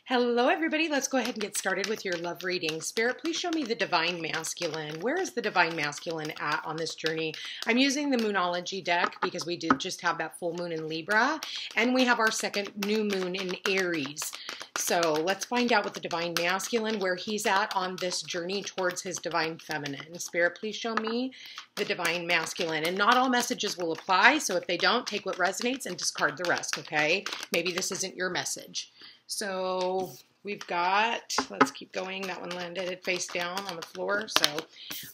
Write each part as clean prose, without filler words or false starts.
Hello, everybody. Let's go ahead and get started with your love reading. Spirit, please show me the Divine Masculine. Where is the Divine Masculine at on this journey? I'm using the Moonology deck because we did just have that full moon in Libra, and we have our second new moon in Aries. So let's find out what the Divine Masculine, where he's at on this journey towards his Divine Feminine. Spirit, please show me the Divine Masculine. And not all messages will apply, so if they don't, take what resonates and discard the rest, okay? Maybe this isn't your message. So we've got, let's keep going. That one landed face down on the floor. So,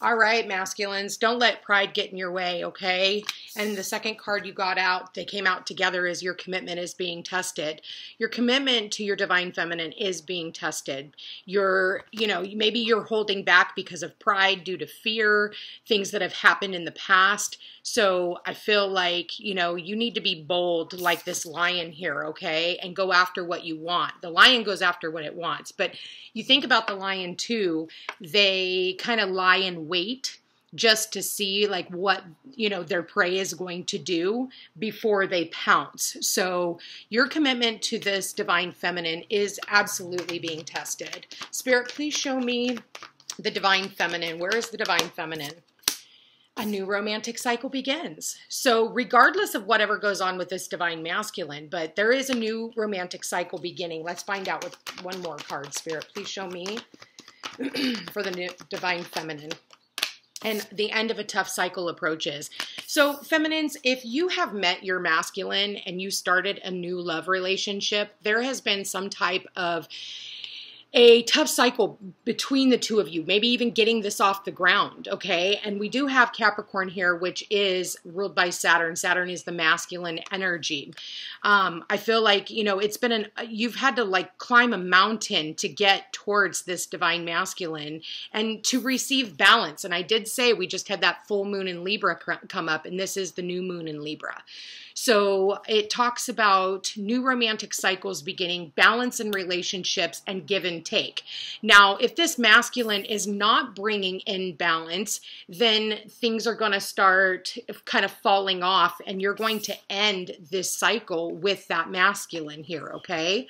all right, masculines, don't let pride get in your way, okay? And the second card you got out, they came out together, is your commitment is being tested. Your commitment to your Divine Feminine is being tested. Maybe you're holding back because of pride due to fear, things that have happened in the past. So I feel like, you need to be bold like this lion here, okay? And go after what you want. The lion goes after what it wants. But you think about the lion too, they kind of lie in wait just to see like what, their prey is going to do before they pounce. So your commitment to this Divine Feminine is absolutely being tested. Spirit, please show me the Divine Feminine. Where is the Divine Feminine? A new romantic cycle begins. So regardless of whatever goes on with this Divine Masculine, but there is a new romantic cycle beginning. Let's find out with one more card. Spirit, please show me for the new Divine Feminine. And the end of a tough cycle approaches. So feminines, if you have met your masculine and you started a new love relationship, there has been some type of a tough cycle between the two of you, maybe even getting this off the ground, okay? And we do have Capricorn here, which is ruled by Saturn. Saturn is the masculine energy. I feel like, you've had to like climb a mountain to get towards this Divine Masculine and to receive balance. And I did say we just had that full moon in Libra come up, and this is the new moon in Libra. So it talks about new romantic cycles beginning, balance in relationships, and give and take. Now, if this masculine is not bringing in balance, then things are going to start kind of falling off, and you're going to end this cycle with that masculine here, okay?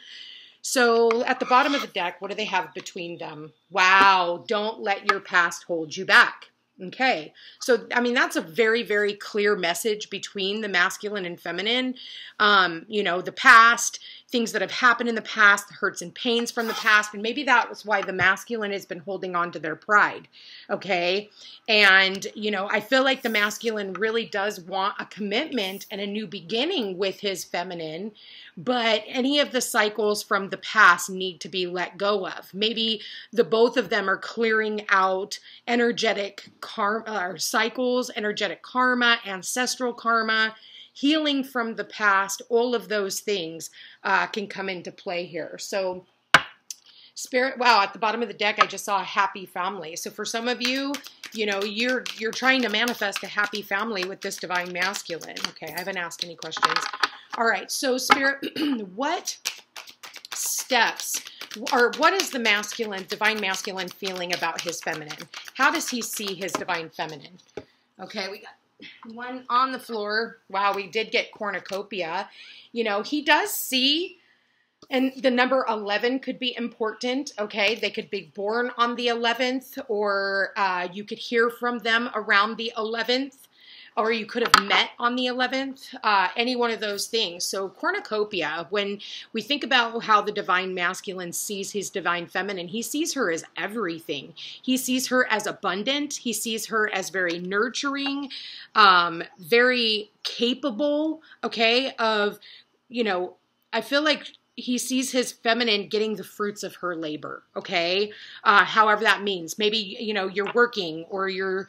So at the bottom of the deck, what do they have between them? Wow, don't let your past hold you back. Okay, so that's a very, very clear message between the masculine and feminine. The past, things that have happened in the past, the hurts and pains from the past, and maybe that was why the masculine has been holding on to their pride. Okay, and I feel like the masculine really does want a commitment and a new beginning with his feminine, but any of the cycles from the past need to be let go of. Maybe the both of them are clearing out energetic karma or cycles, energetic karma, ancestral karma, healing from the past. All of those things can come into play here. So Spirit, wow, at the bottom of the deck, I just saw a happy family. So for some of you, you're trying to manifest a happy family with this Divine Masculine. Okay, I haven't asked any questions. All right, so Spirit, what steps or what is the Divine Masculine feeling about his feminine? How does he see his Divine Feminine? Okay, we got one on the floor. Wow, we did get cornucopia. He does see, and the number 11 could be important, okay? They could be born on the 11th, or you could hear from them around the 11th, or you could have met on the 11th, any one of those things. So cornucopia, when we think about how the Divine Masculine sees his Divine Feminine, he sees her as everything. He sees her as abundant. He sees her as very nurturing, very capable, okay, of, I feel like he sees his feminine getting the fruits of her labor, okay? However that means. Maybe, you're working or you're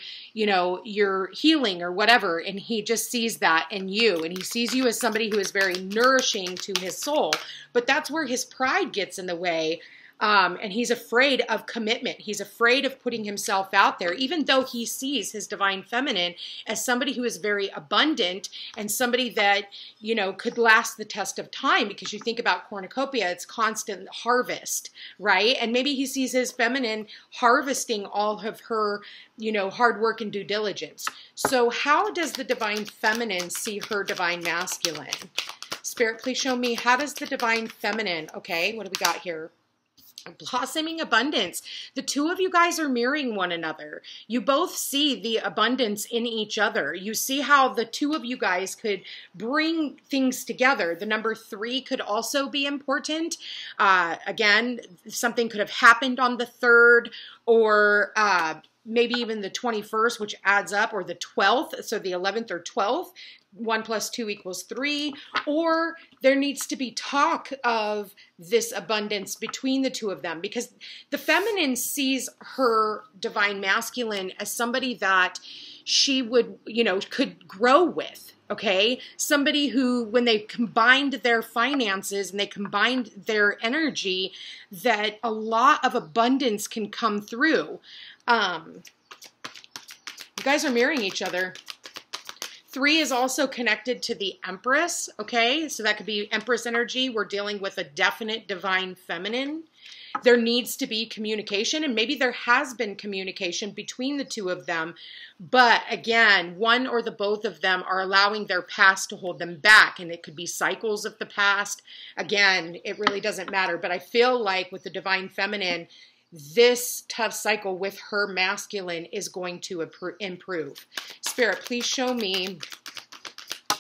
healing or whatever, and he just sees that in you, and he sees you as somebody who is very nourishing to his soul. But that's where his pride gets in the way. And he's afraid of commitment. He's afraid of putting himself out there, even though he sees his Divine Feminine as somebody who is very abundant and somebody that, could last the test of time. Because you think about cornucopia, it's constant harvest, right? And maybe he sees his feminine harvesting all of her, hard work and due diligence. So how does the Divine Feminine see her Divine Masculine? Spirit, please show me, how does the Divine Feminine, okay, what do we got here? Blossoming abundance. The two of you guys are mirroring one another. You both see the abundance in each other. You see how the two of you guys could bring things together. The number 3 could also be important. Again, something could have happened on the 3rd, or maybe even the 21st, which adds up, or the 12th, so the 11th or 12th. 1 + 2 = 3, or there needs to be talk of this abundance between the two of them, because the feminine sees her divine masculine as somebody that she would, you know, could grow with. Okay, somebody who, when they combined their finances and they combined their energy, that a lot of abundance can come through. You guys are mirroring each other. 3 is also connected to the Empress, okay? So that could be Empress energy. We're dealing with a definite divine feminine. There needs to be communication, and maybe there has been communication between the two of them. But again, one or the both of them are allowing their past to hold them back, and it could be cycles of the past. Again, it really doesn't matter. But I feel like with the divine feminine, this tough cycle with her masculine is going to improve. Spirit, please show me.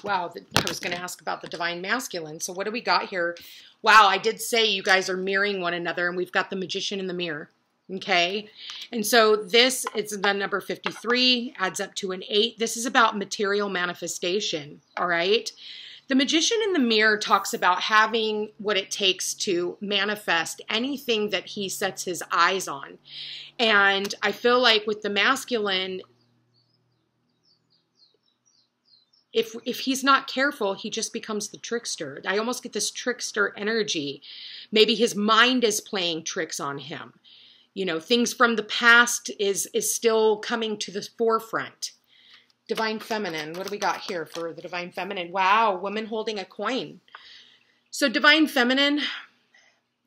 Wow, I was going to ask about the divine masculine. So what do we got here? Wow, I did say you guys are mirroring one another, and we've got the Magician in the mirror. Okay, and so this is the number 53, adds up to an 8. This is about material manifestation, all right? The Magician in the mirror talks about having what it takes to manifest anything that he sets his eyes on. And I feel like with the masculine, if he's not careful, he just becomes the trickster. I almost get this trickster energy. Maybe his mind is playing tricks on him. You know, things from the past is still coming to the forefront. Divine feminine. What do we got here for the divine feminine? Wow, woman holding a coin. So divine feminine,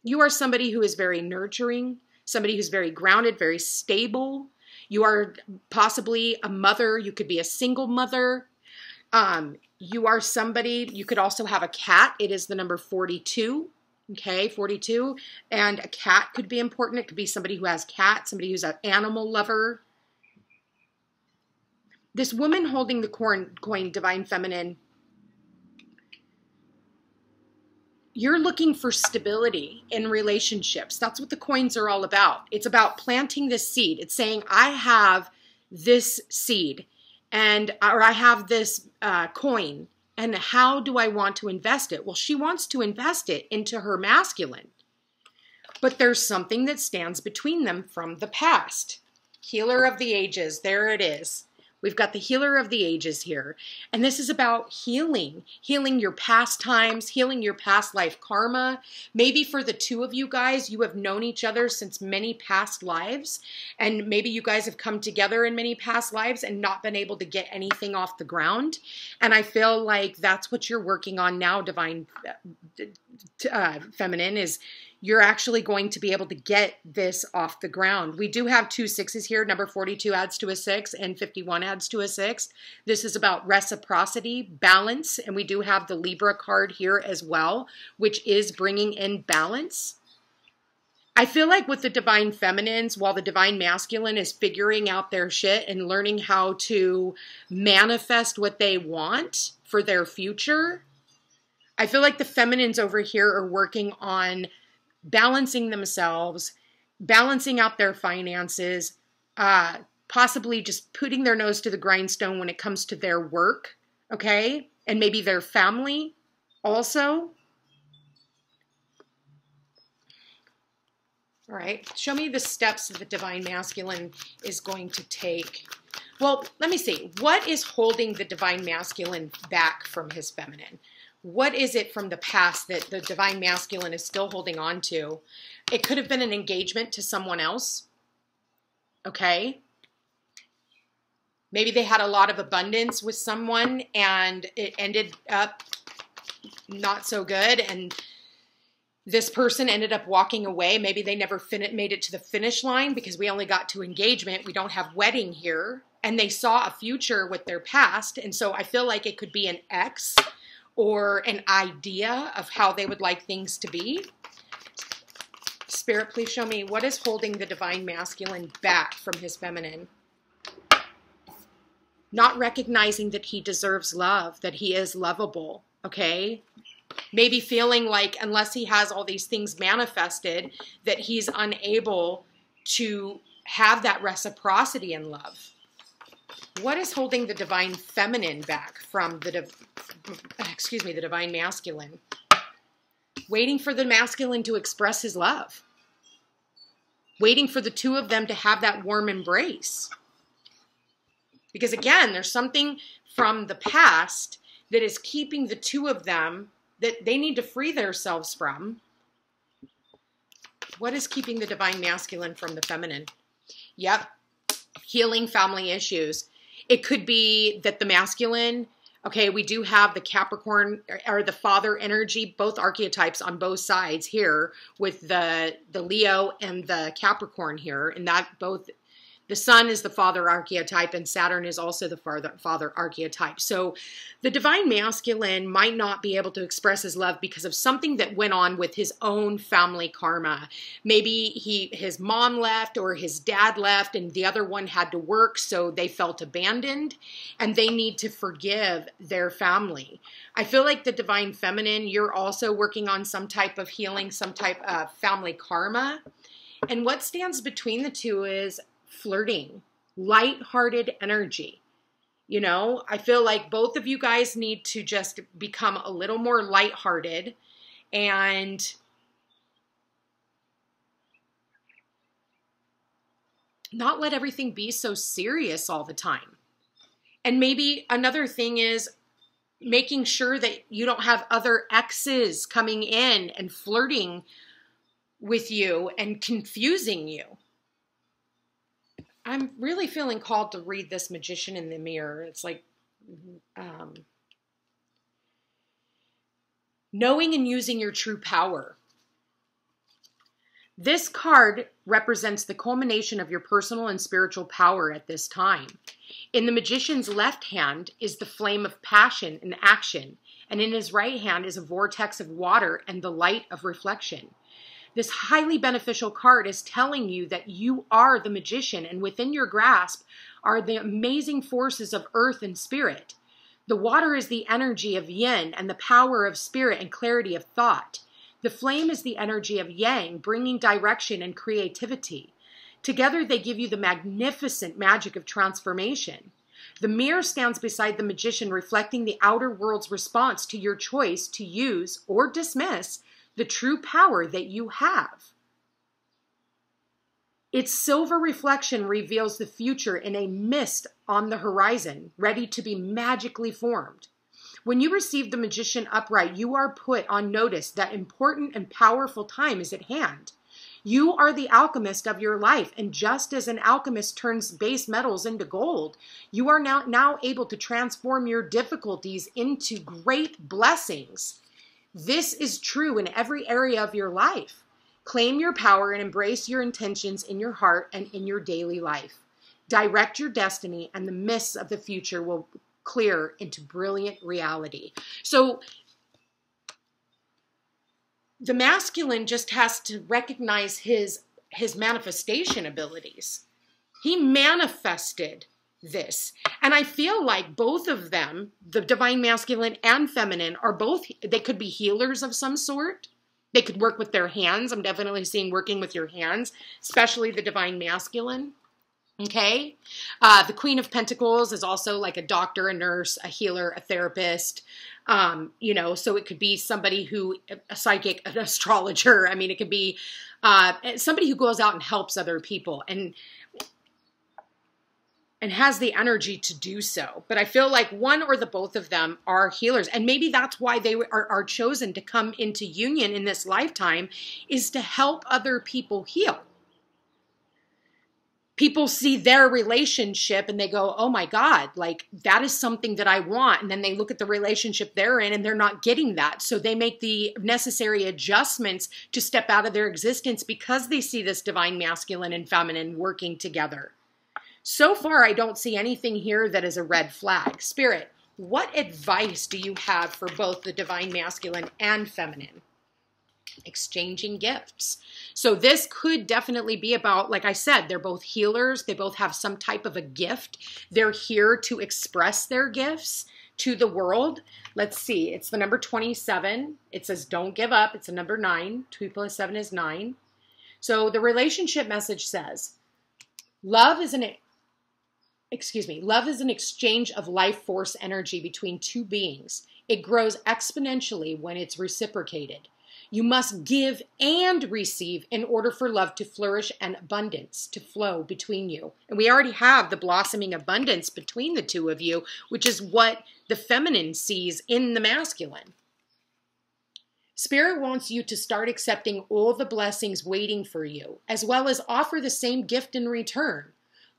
you are somebody who is very nurturing, somebody who's very grounded, very stable. You are possibly a mother. You could be a single mother. You are somebody, you could also have a cat. It is the number 42. Okay, 42. And a cat could be important. It could be somebody who has cats, somebody who's an animal lover. This woman holding the coin, divine feminine, you're looking for stability in relationships. That's what the coins are all about. It's about planting this seed. It's saying, I have this seed, or I have this coin, and how do I want to invest it? Well, she wants to invest it into her masculine, but there's something that stands between them from the past. Healer of the ages, there it is. We've got the healer of the ages here. And this is about healing your past times, healing your past life karma. Maybe for the two of you guys, you have known each other since many past lives. And maybe you guys have come together in many past lives and not been able to get anything off the ground. And I feel like that's what you're working on now, divine feminine, is you're actually going to be able to get this off the ground. We do have 2 6s here. Number 42 adds to a 6 and 51 adds to a 6. This is about reciprocity, balance, and we do have the Libra card here as well, which is bringing in balance. I feel like with the divine feminines, while the divine masculine is figuring out their shit and learning how to manifest what they want for their future, I feel like the feminines over here are working on balancing themselves, balancing out their finances, possibly just putting their nose to the grindstone when it comes to their work, okay? And maybe their family also. All right, show me the steps that the divine masculine is going to take. Well, let me see. What is holding the divine masculine back from his feminine? What is it from the past that the divine masculine is still holding on to? It could have been an engagement to someone else, okay? Maybe they had a lot of abundance with someone and it ended up not so good, and this person ended up walking away. Maybe they never made it to the finish line because we only got to engagement. We don't have wedding here. And they saw a future with their past. And so I feel like it could be an ex or an idea of how they would like things to be. Spirit, please show me what is holding the divine masculine back from his feminine. Not recognizing that he deserves love, that he is lovable, okay? Maybe feeling like unless he has all these things manifested, that he's unable to have that reciprocity in love. What is holding the divine feminine back from the divine masculine? Waiting for the masculine to express his love. Waiting for the two of them to have that warm embrace. Because again, there's something from the past that is keeping the two of them that they need to free themselves from. What is keeping the divine masculine from the feminine? Yep. Healing family issues. It could be that the masculine, okay, we do have the Capricorn or the father energy, both archetypes on both sides here with the Leo and the Capricorn here. And that both, the sun is the father archetype and Saturn is also the father archetype. So the divine masculine might not be able to express his love because of something that went on with his own family karma. Maybe his mom left or his dad left and the other one had to work, so they felt abandoned and they need to forgive their family. I feel like the divine feminine, you're also working on some type of healing, some type of family karma. And what stands between the two is flirting, light-hearted energy. You know, I feel like both of you guys need to just become a little more lighthearted and not let everything be so serious all the time. And maybe another thing is making sure that you don't have other exes coming in and flirting with you and confusing you. I'm really feeling called to read this Magician in the Mirror. It's like knowing and using your true power. This card represents the culmination of your personal and spiritual power at this time. In the Magician's left hand is the flame of passion and action, and in his right hand is a vortex of water and the light of reflection. This highly beneficial card is telling you that you are the magician, and within your grasp are the amazing forces of earth and spirit. The water is the energy of yin and the power of spirit and clarity of thought. The flame is the energy of yang, bringing direction and creativity. Together they give you the magnificent magic of transformation. The mirror stands beside the magician, reflecting the outer world's response to your choice to use or dismiss the true power that you have. Its silver reflection reveals the future in a mist on the horizon, ready to be magically formed. When you receive the magician upright, you are put on notice that important and powerful time is at hand. You are the alchemist of your life, and just as an alchemist turns base metals into gold, you are now able to transform your difficulties into great blessings. This is true in every area of your life. Claim your power and embrace your intentions in your heart and in your daily life. Direct your destiny, and the mists of the future will clear into brilliant reality. So the masculine just has to recognize his manifestation abilities. He manifested this. And I feel like both of them, the divine masculine and feminine, are both, they could be healers of some sort. They could work with their hands. I'm definitely seeing working with your hands, especially the divine masculine. Okay. The Queen of Pentacles is also like a doctor, a nurse, a healer, a therapist. You know, so it could be somebody who, a psychic, an astrologer. I mean, it could be somebody who goes out and helps other people and has the energy to do so. But I feel like one or the both of them are healers. And maybe that's why they are chosen to come into union in this lifetime, is to help other people heal. People see their relationship and they go, oh my God, like that is something that I want. And then they look at the relationship they're in and they're not getting that. So they make the necessary adjustments to step out of their existence because they see this divine masculine and feminine working together. So far, I don't see anything here that is a red flag. Spirit, what advice do you have for both the divine masculine and feminine? exchanging gifts. So this could definitely be about, like I said, they're both healers. They both have some type of a gift. They're here to express their gifts to the world. Let's see. It's the number 27. It says, don't give up. It's a number 9. 2 plus 7 is 9. So the relationship message says, love is an exchange of life force energy between two beings. It grows exponentially when it's reciprocated. You must give and receive in order for love to flourish and abundance to flow between you. And we already have the blossoming abundance between the two of you, which is what the feminine sees in the masculine. Spirit wants you to start accepting all the blessings waiting for you, as well as offer the same gift in return.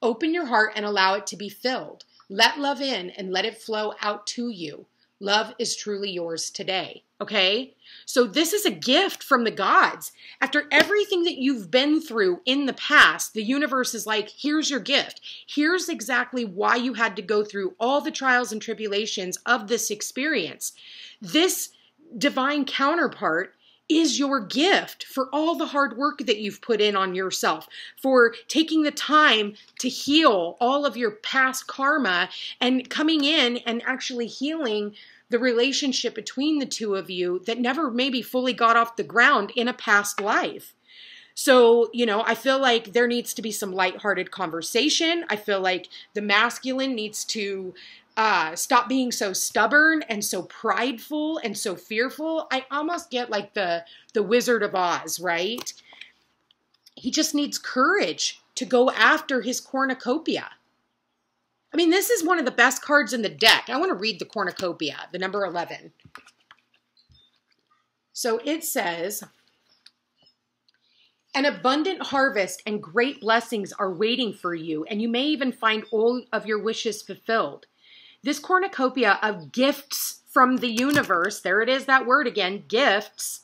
Open your heart and allow it to be filled. Let love in and let it flow out to you. Love is truly yours today. Okay? So this is a gift from the gods. After everything that you've been through in the past, the universe is like, here's your gift. Here's exactly why you had to go through all the trials and tribulations of this experience. This divine counterpart is your gift for all the hard work that you've put in on yourself, for taking the time to heal all of your past karma and coming in and actually healing the relationship between the two of you that never maybe fully got off the ground in a past life. So, you know, I feel like there needs to be some lighthearted conversation. I feel like the masculine needs to stop being so stubborn and so prideful and so fearful. I almost get like the Wizard of Oz, right? He just needs courage to go after his cornucopia. I mean, this is one of the best cards in the deck. I want to read the cornucopia, the number 11. So it says, an abundant harvest and great blessings are waiting for you, and you may even find all of your wishes fulfilled. This cornucopia of gifts from the universe, there it is, that word again, gifts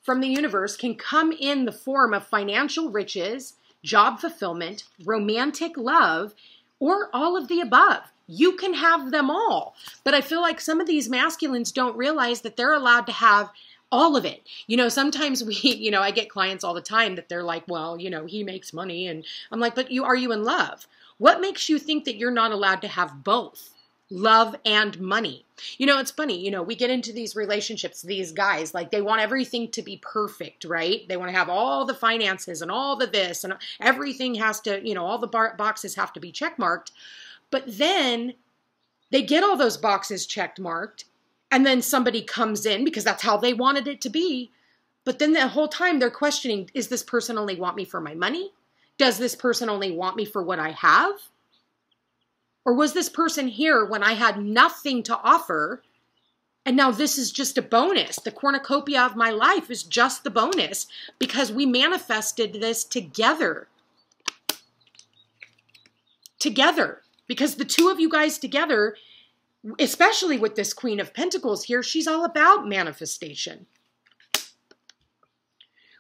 from the universe, can come in the form of financial riches, job fulfillment, romantic love, or all of the above. You can have them all. But I feel like some of these masculines don't realize that they're allowed to have all of it. You know, sometimes I get clients all the time that they're like, well, you know, he makes money. And I'm like, but are you in love? What makes you think that you're not allowed to have both? Love and money. You know, it's funny, you know, we get into these relationships, these guys, like they want everything to be perfect, right? They want to have all the finances and all the this and everything has to, you know, all the boxes have to be check marked. But then they get all those boxes checked marked and then somebody comes in because that's how they wanted it to be. But then the whole time they're questioning, is this person only want me for my money? Does this person only want me for what I have? Or was this person here when I had nothing to offer, and now this is just a bonus? The cornucopia of my life is just the bonus because we manifested this together. Together. Because the two of you guys together, especially with this Queen of Pentacles here, she's all about manifestation.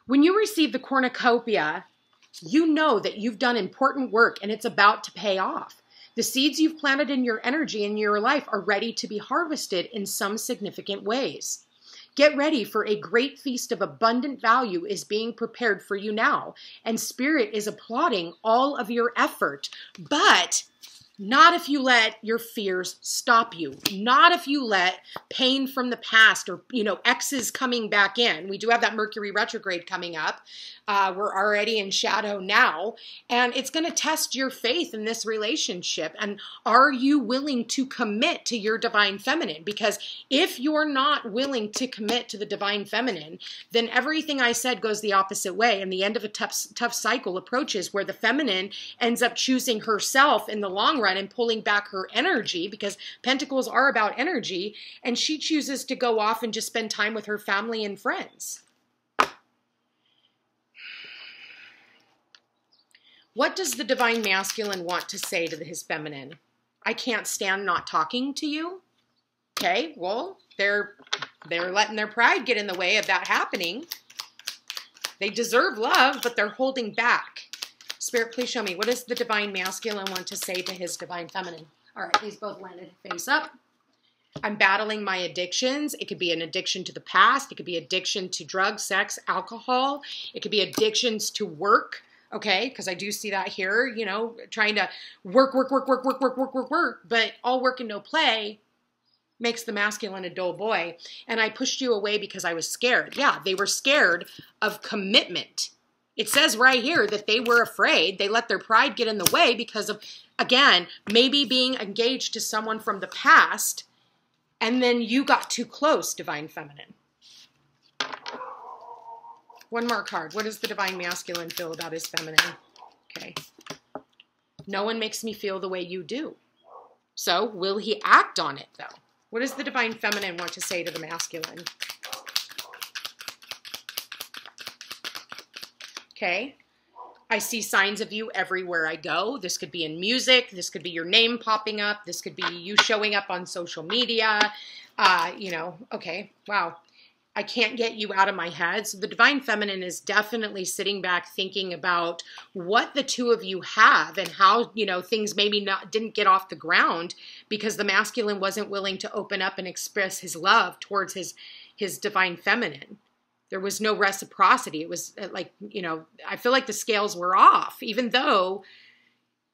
When you receive the cornucopia, you know that you've done important work and it's about to pay off. The seeds you've planted in your energy and your life are ready to be harvested in some significant ways. Get ready for a great feast of abundant value is being prepared for you now, and Spirit is applauding all of your effort, but not if you let your fears stop you. Not if you let pain from the past or, you know, exes coming back in. We do have that Mercury retrograde coming up. We're already in shadow now, and it's going to test your faith in this relationship. And are you willing to commit to your divine feminine? Because if you're not willing to commit to the divine feminine, then everything I said goes the opposite way. And the end of a tough cycle approaches where the feminine ends up choosing herself in the long run and pulling back her energy, because Pentacles are about energy, and she chooses to go off and just spend time with her family and friends. What does the divine masculine want to say to his feminine? I can't stand not talking to you. Okay, well, they're letting their pride get in the way of that happening. They deserve love, but they're holding back. Spirit, please show me. What does the divine masculine want to say to his divine feminine? All right, these both landed face up. I'm battling my addictions. It could be an addiction to the past. It could be addiction to drugs, sex, alcohol. It could be addictions to work, okay? Because I do see that here, you know, trying to work. But all work and no play makes the masculine a dull boy. And I pushed you away because I was scared. Yeah, they were scared of commitment. It says right here that they were afraid. They let their pride get in the way because of, again, maybe being engaged to someone from the past, and then you got too close, Divine Feminine. One more card. What does the Divine Masculine feel about his feminine? Okay. No one makes me feel the way you do. So will he act on it, though? What does the Divine Feminine want to say to the masculine? Okay. I see signs of you everywhere I go. This could be in music. This could be your name popping up. This could be you showing up on social media. You know, okay, wow. I can't get you out of my head. So the Divine Feminine is definitely sitting back thinking about what the two of you have and how, you know, things maybe didn't get off the ground because the masculine wasn't willing to open up and express his love towards his Divine Feminine. There was no reciprocity. It was like, you know, I feel like the scales were off, even though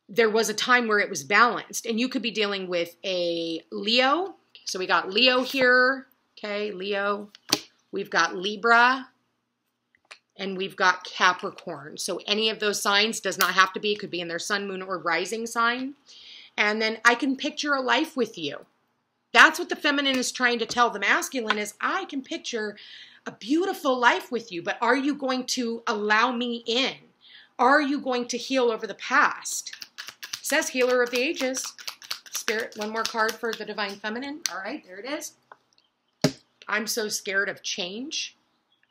there was a time where it was balanced. And you could be dealing with a Leo. So we got Leo here. Okay, Leo. We've got Libra. And we've got Capricorn. So any of those signs does not have to be. It could be in their sun, moon, or rising sign. And then I can picture a life with you. That's what the feminine is trying to tell the masculine is I can picture a beautiful life with you, but are you going to allow me in? Are you going to heal over the past? It says Healer of the Ages. Spirit, one more card for the Divine Feminine. All right, there it is. I'm so scared of change.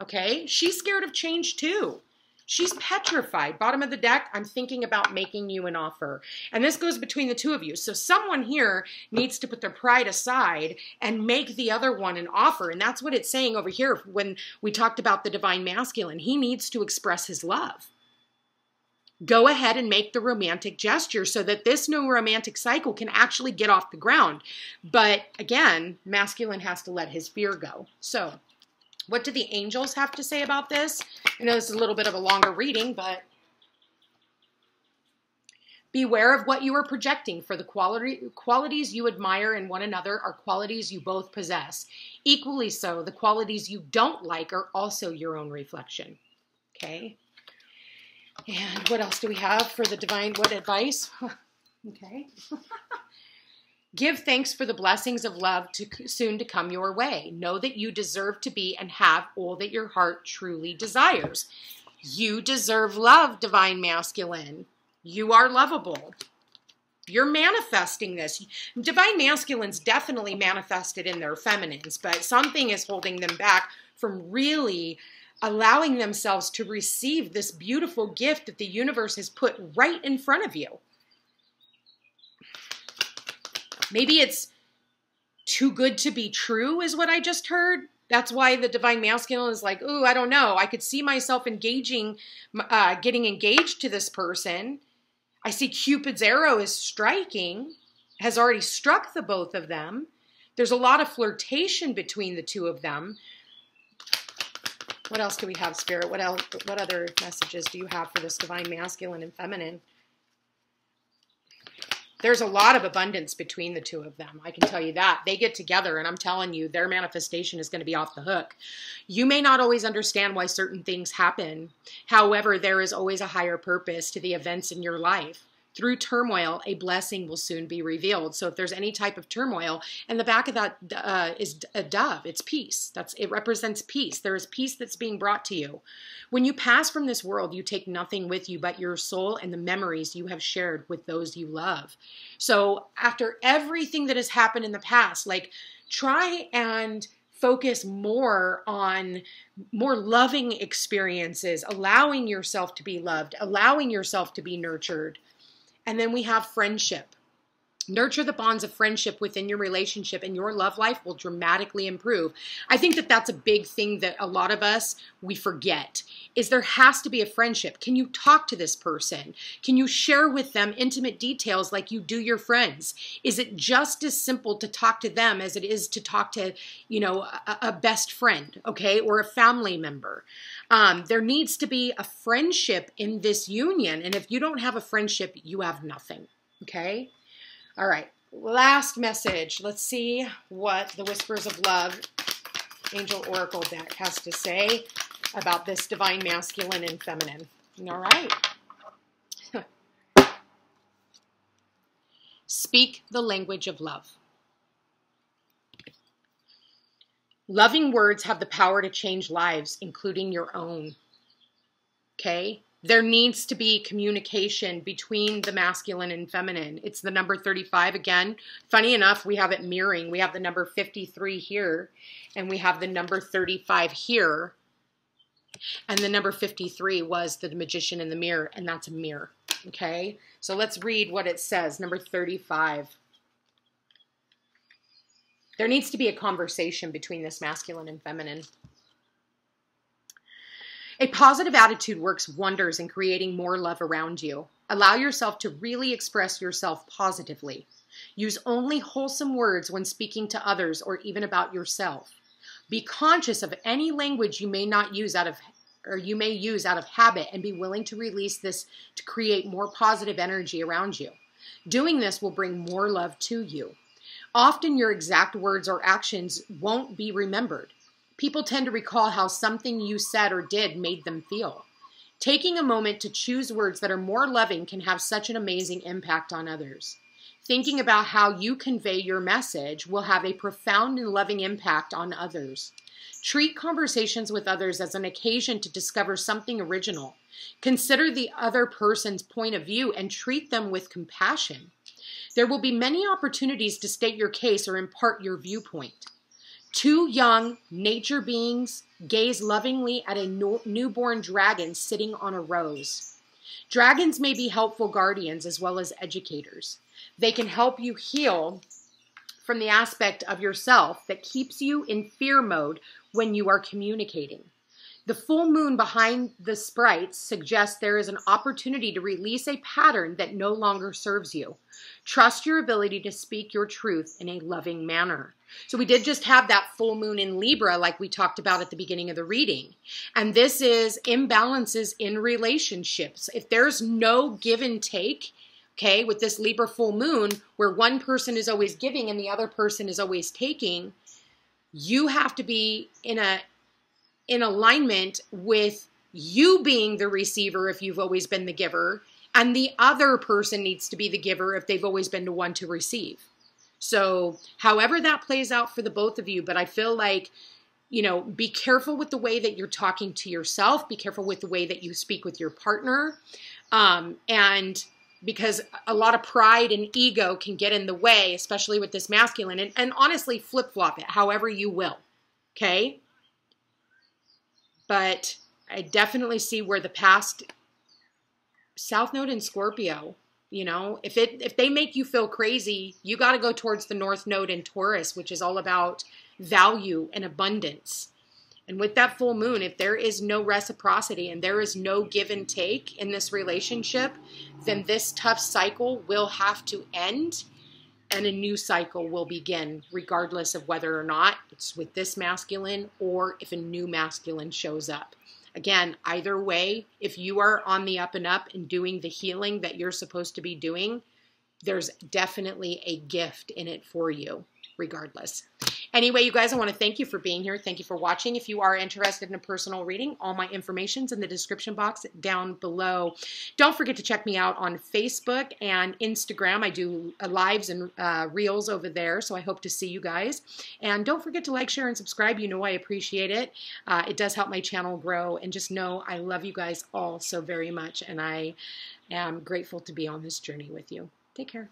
Okay, she's scared of change too. She's petrified. Bottom of the deck, I'm thinking about making you an offer. And this goes between the two of you. So someone here needs to put their pride aside and make the other one an offer. And that's what it's saying over here when we talked about the Divine Masculine. He needs to express his love. Go ahead and make the romantic gesture so that this new romantic cycle can actually get off the ground. But again, masculine has to let his fear go. So what do the angels have to say about this? I know this is a little bit of a longer reading, but beware of what you are projecting, for the qualities you admire in one another are qualities you both possess. Equally so, the qualities you don't like are also your own reflection. Okay. And what else do we have for the divine? What advice? Okay. Give thanks for the blessings of love soon to come your way. Know that you deserve to be and have all that your heart truly desires. You deserve love, Divine Masculine. You are lovable. You're manifesting this. Divine Masculines definitely manifested in their feminines, but something is holding them back from really allowing themselves to receive this beautiful gift that the universe has put right in front of you. Maybe it's too good to be true is what I just heard. That's why the Divine Masculine is like, ooh, I don't know. I could see myself getting engaged to this person. I see Cupid's arrow is striking, has already struck the both of them. There's a lot of flirtation between the two of them. What else do we have, Spirit? What else? What other messages do you have for this Divine Masculine and Feminine? There's a lot of abundance between the two of them. I can tell you that. They get together, and I'm telling you, their manifestation is going to be off the hook. You may not always understand why certain things happen. However, there is always a higher purpose to the events in your life. Through turmoil, a blessing will soon be revealed. So if there's any type of turmoil, and the back of that is a dove, it's peace. It represents peace. There is peace that's being brought to you. When you pass from this world, you take nothing with you but your soul and the memories you have shared with those you love. So after everything that has happened in the past, like, try and focus more on more loving experiences, allowing yourself to be loved, allowing yourself to be nurtured. And then we have friendship. Nurture the bonds of friendship within your relationship, and your love life will dramatically improve. I think that that's a big thing that a lot of us, we forget, is there has to be a friendship. Can you talk to this person? Can you share with them intimate details like you do your friends? Is it just as simple to talk to them as it is to talk to, you know, a best friend, okay, or a family member? There needs to be a friendship in this union, and if you don't have a friendship, you have nothing, okay? All right, last message. Let's see what the Whispers of Love Angel Oracle deck has to say about this divine masculine and feminine. All right. Speak the language of love. Loving words have the power to change lives, including your own. Okay? There needs to be communication between the masculine and feminine. It's the number 35 again. Funny enough, we have it mirroring. We have the number 53 here, and we have the number 35 here. And the number 53 was the magician in the mirror, and that's a mirror. Okay? So let's read what it says. Number 35. There needs to be a conversation between this masculine and feminine. A positive attitude works wonders in creating more love around you. Allow yourself to really express yourself positively. Use only wholesome words when speaking to others or even about yourself. Be conscious of any language you may not use out of habit, and be willing to release this to create more positive energy around you. Doing this will bring more love to you. Often your exact words or actions won't be remembered. People tend to recall how something you said or did made them feel. Taking a moment to choose words that are more loving can have such an amazing impact on others. Thinking about how you convey your message will have a profound and loving impact on others. Treat conversations with others as an occasion to discover something original. Consider the other person's point of view and treat them with compassion. There will be many opportunities to state your case or impart your viewpoint. Two young nature beings gaze lovingly at a newborn dragon sitting on a rose. Dragons may be helpful guardians as well as educators. They can help you heal from the aspect of yourself that keeps you in fear mode when you are communicating. The full moon behind the sprites suggests there is an opportunity to release a pattern that no longer serves you. Trust your ability to speak your truth in a loving manner. So we did just have that full moon in Libra like we talked about at the beginning of the reading. And this is imbalances in relationships. If there's no give and take, okay, with this Libra full moon where one person is always giving and the other person is always taking, you have to be in alignment with you being the receiver if you've always been the giver, and the other person needs to be the giver if they've always been the one to receive. So however that plays out for the both of you, but I feel like, you know, be careful with the way that you're talking to yourself. Be careful with the way that you speak with your partner. And because a lot of pride and ego can get in the way, especially with this masculine, and honestly flip-flop it however you will, okay? But I definitely see where the past South Node in Scorpio, you know, if they make you feel crazy, you got to go towards the North Node in Taurus, which is all about value and abundance. And with that full moon, if there is no reciprocity and there is no give and take in this relationship, then this tough cycle will have to end and a new cycle will begin, regardless of whether or not it's with this masculine or if a new masculine shows up. Again, either way, if you are on the up and up and doing the healing that you're supposed to be doing, there's definitely a gift in it for you, regardless. Anyway, you guys, I want to thank you for being here. Thank you for watching. If you are interested in a personal reading, all my information's in the description box down below. Don't forget to check me out on Facebook and Instagram. I do lives and reels over there, so I hope to see you guys. And don't forget to like, share, and subscribe. You know I appreciate it. It does help my channel grow. And just know I love you guys all so very much, and I am grateful to be on this journey with you. Take care.